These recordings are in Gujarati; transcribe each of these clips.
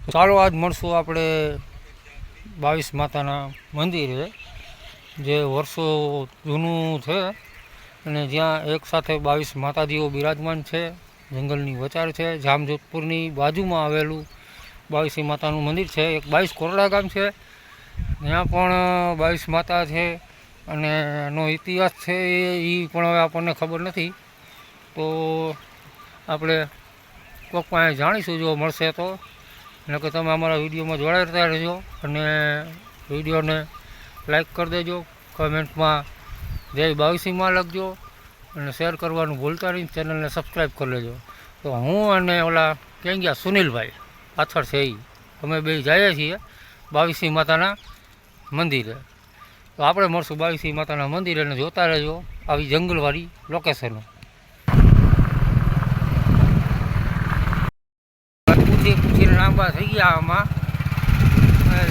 ચાલો આજ મળશું આપણે 22 માતાના મંદિરે, જે વર્ષો જૂનું છે અને જ્યાં એક સાથે 22 માતાજીઓ બિરાજમાન છે. જંગલની વચાર છે. જામજોધપુરની બાજુમાં આવેલું 22 માતાનું મંદિર છે. એક 22 કોરડા ગામ છે, ત્યાં પણ 22 માતા છે અને એનો ઇતિહાસ છે એ પણ હવે આપણને ખબર નથી. તો આપણે કોઈક પાસે જાણીશું જો મળશે તો. એટલે કે તમે અમારા વિડીયોમાં જોડાતા રહેજો અને વિડીયોને લાઈક કરી દેજો, કમેન્ટમાં જય 22માં લખજો અને શેર કરવાનું ભૂલતા નહીં. ચેનલને સબસ્ક્રાઈબ કરી લેજો. તો હું અને ઓલા ક્યાં ગયા સુનિલભાઈ પાછળ છે એ, અમે બે જઈએ છીએ 22 માતાના મંદિરે. તો આપણે મળશું 22 માતાના મંદિરે અને જોતા રહેજો આવી જંગલવાળી લોકેશનો. પૂછીને લાંબા થઈ ગયા આમાં,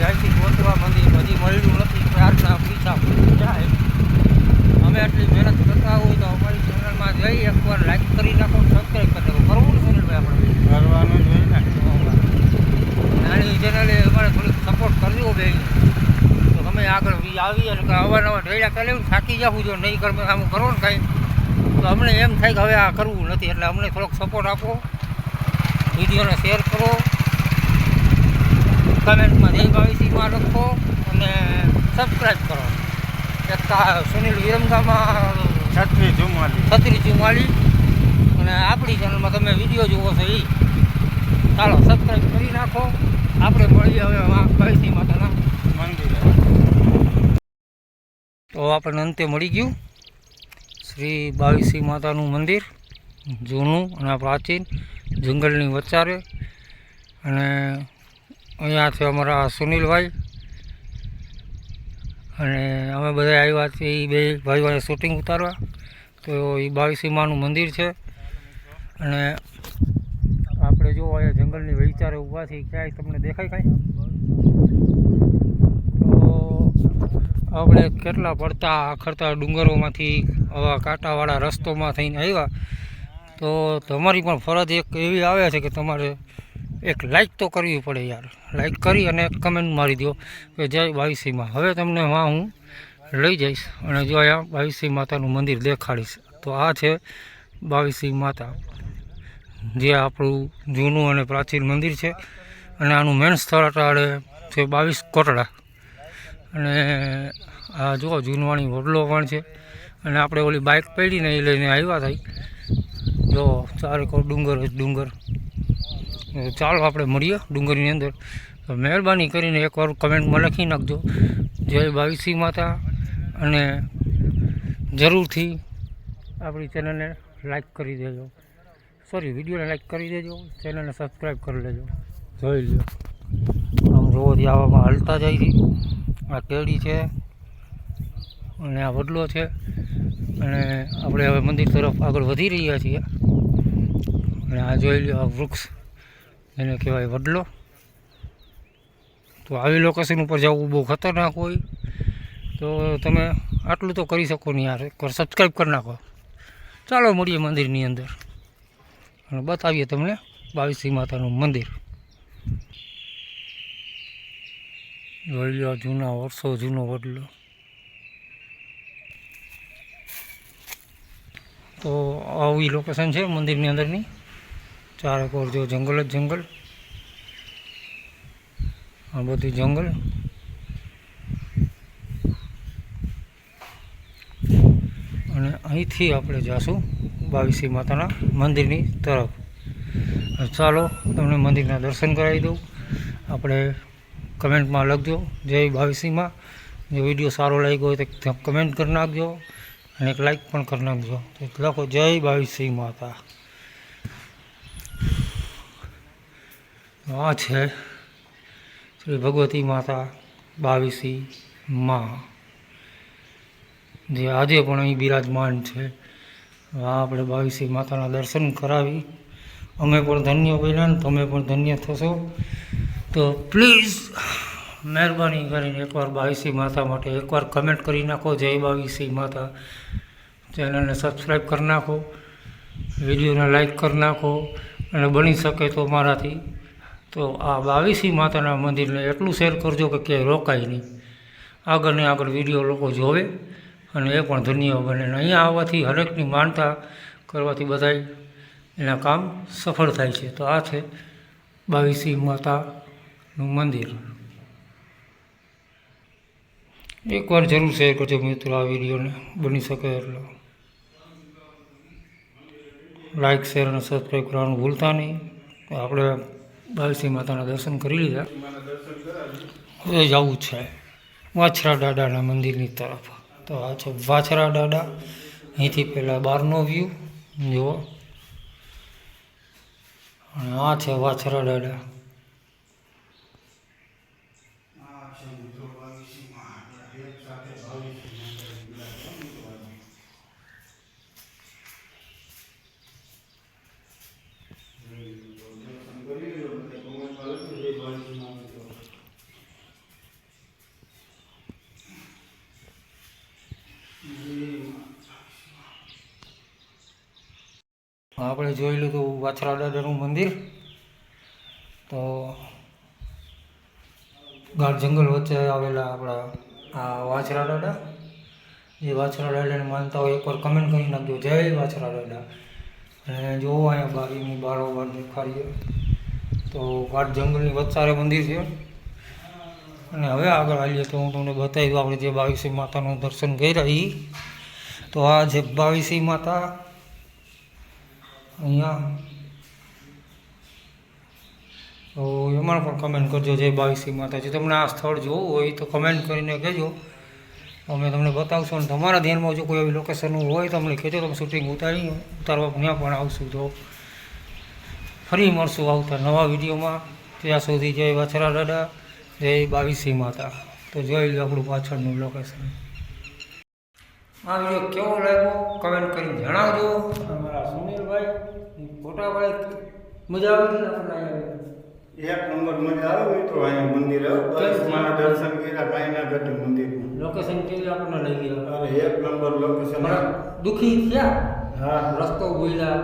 જાયથી ગોતવા મંદિર હજી મળ્યું નથી. પ્રાર્થના પીછા જાય. અમે આટલી મહેનત કરતા હોય તો અમારી ચેનલમાં જઈ એકવાર લાઈક કરી નાખો, સબસ્ક્રાઈબ કરી નાખો. કરવું ને સુનિલભાઈ? આપણે કરવાનું જોઈએ ને. નાની ચેનલે અમારે થોડીક સપોર્ટ કરજો બે. તો તમે આગળ આવી અને અવારનવાર ઢેડા કરી લેવું, થાકી જવું જો નહીં કરવું આમ કરો ને કાંઈ તો અમને એમ થાય કે હવે આ કરવું નથી. એટલે અમને થોડોક સપોર્ટ આપો, વિડીયોને શેર કરો, કમેન્ટમાં જય 22માં લખો અને સબસ્ક્રાઈબ કરો. એક સુનિલ વિરમગામાં 3644 અને આપણી ચેનલમાં તમે વિડીયો જુઓ છો એ. ચાલો સબસ્ક્રાઈબ કરી નાખો. આપણે મળીએ હવે 22 માતાના મંદિરે. તો આપણને અંતે મળી ગયું શ્રી 22 માતાનું મંદિર, જૂનું અને પ્રાચીન, જંગલની વચારે. અને અહીંયા છે અમારા સુનિલભાઈ અને અમે બધા આવ્યા છીએ એ બે ભાઈઓને શૂટિંગ ઉતારવા. તો એ 22 માનું મંદિર છે અને આપણે જો અહીંયા જંગલની વચારે ઊભા છીએ. ક્યાંય તમને દેખાય કાંઈ? તો આપણે કેટલા પડતા આખરતા ડુંગરોમાંથી આવા કાંટાવાળા રસ્તોમાં થઈને આવ્યા. તો તમારી પણ ફરજ એક એવી આવે છે કે તમારે એક લાઈક તો કરવી પડે યાર. લાઈક કરી અને કમેન્ટ મારી દો કે જય 22માં. હવે તમને માં હું લઈ જઈશ અને જો અહીંયા 22 માતાનું મંદિર દેખાડીશ. તો આ છે 22 માતા, જે આપણું જૂનું અને પ્રાચીન મંદિર છે. અને આનું મેન સ્થળ અટાડે છે 22 કોટડા. અને આ જો જૂનવાણી વડલો પણ છે. અને આપણે ઓલી બાઇક પડીને એ લઈને આવ્યા થાય. જો ચારેકોર ડુંગર જ ડુંગર. ચાલો આપણે મળીએ ડુંગરની અંદર. તો મહેરબાની કરીને એકવાર કમેન્ટમાં લખી નાખજો જય 22 માતા અને જરૂરથી આપણી ચેનલને લાઈક કરી દેજો. વિડીયોને લાઈક કરી દેજો, ચેનલને સબસ્ક્રાઈબ કરી લેજો. જોઈ લો આમ રોજ આવામાં હાલતા જાય છે. આ કેળી છે અને આ વડલો છે અને આપણે હવે મંદિર તરફ આગળ વધી રહ્યા છીએ. અને આ જોઈ લો આ વૃક્ષ એને કહેવાય વડલો. તો આવી લોકેશન ઉપર જવું બહુ ખતરનાક હોય. તો તમે આટલું તો કરી શકો ને યાર, એકવાર સબસ્ક્રાઈબ કરી નાખો. ચાલો મળીએ મંદિરની અંદર અને બતાવીએ તમને 22 માતાનું મંદિર. જોઈ લો જૂના વર્ષો જૂનો વડલો. તો આવી લોકેશન છે મંદિરની અંદરની. ચારેકોર જો જંગલ જ જંગલ, આ બધું જંગલ. અને અહીંથી આપણે જઈશું 22 માતાના મંદિરની તરફ. ચાલો તમને મંદિરના દર્શન કરાવી દઉં. આપણે કમેન્ટમાં લખજો જય 22માં. જો વિડીયો સારો લાગ્યો હોય તો કમેન્ટ કરી નાખજો અને એક લાઈક પણ કરી નાખજો. તો લખો જય 22 માતા. આ છે શ્રી ભગવતી માતા 22 માં, જે આજે પણ અહીં બિરાજમાન છે. આ આપણે 22 માતાના દર્શન કરાવી અમે પણ ધન્ય બન્યા ને તમે પણ ધન્ય થશો. તો પ્લીઝ મહેરબાની કરીને એકવાર 22 માતા માટે એકવાર કમેન્ટ કરી નાખો જય 22 માતા. ચેનલને સબસ્ક્રાઈબ કરી નાખો, વિડીયોને લાઈક કરી નાખો અને બની શકે તો મારાથી તો આ બાવીસી માતાના મંદિરને એટલું શેર કરજો કે ક્યાંય રોકાય નહીં, આગળ ને આગળ વિડીયો લોકો જોવે અને એ પણ ધન્ય બને. અને અહીંયા આવવાથી હરેકની માનતા કરવાથી બધાય એના કામ સફળ થાય છે. તો આ છે બાવીસી માતાનું મંદિર. એકવાર જરૂર શેર કરજો મિત્રો આ વિડીયોને, બની શકે એટલો. લાઇક, શેર અને સબસ્ક્રાઈબ કરવાનું ભૂલતા નહીં. આપણે બાવીસી માતાના દર્શન કરી લીધા, હવે જવું છે વાછરા દાદાના મંદિરની તરફ. તો આ છે વાછરા દાદા. અહીંથી પહેલાં બહારનો વ્યૂ જુઓ, અને આ છે વાછરા દાદા. આપણે જોઈ લીધું વાછરા દાદાનું મંદિર. તો ગાઢ જંગલ વચ્ચે આવેલા આપણા આ વાછરા દાદા. જે વાછરા દાદાને માનતા હોય એકવાર કમેન્ટ કરી નાખજો, જય વાછરા દાદા. અને જોવો અહીંયા બારીની બારોબાર દેખાડીએ તો ગાઢ જંગલની વચ્ચારે મંદિર છે. અને હવે આગળ આવીએ તો હું તમને બતાવી દઉં આપણે જે બાવીસી માતાનું દર્શન કર્યા એ. તો આ છે બાવીસી માતા. અહીંયા તો એમાં પણ કમેન્ટ કરજો જય બાવીસી માતા. જો તમને આ સ્થળ જોવું હોય તો કમેન્ટ કરીને કહેજો, અમે તમને બતાવશું. અને તમારા ધ્યાનમાં જો કોઈ એવી લોકેશનનું હોય તો અમને કહેજો, તમે શૂટિંગ ઉતારવા ત્યાં પણ આવશું. તો ફરી મળશું આવતા નવા વિડીયોમાં. ત્યાં સુધી જય વાછરા દાદા, જય બાવીસી માતા. તો જોઈ લો આપણું પાછળનું લોકેશન. આ વિડીયો કેવો લાગ્યો કમેન્ટ કરીને જણાવજો. અમારા સુનિલભાઈ ફોટાભાઈ મજા આવી ગઈ આપણને? એક નંબર મજા આવે મિત્રો. અહીંયા મંદિર મારા દર્શન કર્યા, કાંઈ ના ઘટ્યું મંદિરમાં. લોકેશન કેવી આપણને લઈ ગયા? અરે એક નંબર લોકેશન. દુઃખી થયા, હા, રસ્તો ભૂલ્યા,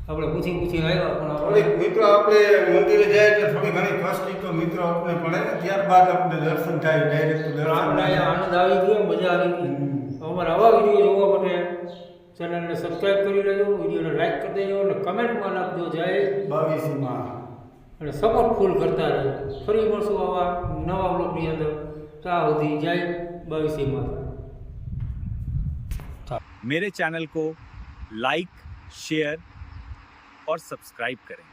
આપણે પૂછી આવ્યા પણ થોડીક મિત્રો આપણે મંદિરે જાય એટલે થોડી ઘણી કષ્ટી તો મિત્રો આપણે પડે ને, ત્યારબાદ આપણે દર્શન થાય ડાયરેક્ટ દર્શન. આપણે અહીંયા આનંદ આવી ગયો, મજા આવી ગઈ. અમારા આવા વિડીયો જોવા માટે ચેનલને સબસ્ક્રાઈબ કરી લેજો, વિડીયોને લાઈક કરી દેજો અને કમેન્ટમાં નાખજો જય બાવીસીમાં. અને સપોર્ટ ફૂલ કરતા રહેજો. ફરી મળશું આવા નવા બ્લોગની અંદર. ત્યાં સુધી જય બાવીસી માતા. मेरे चैनल को लाइक, शेयर और सब्सक्राइब करें।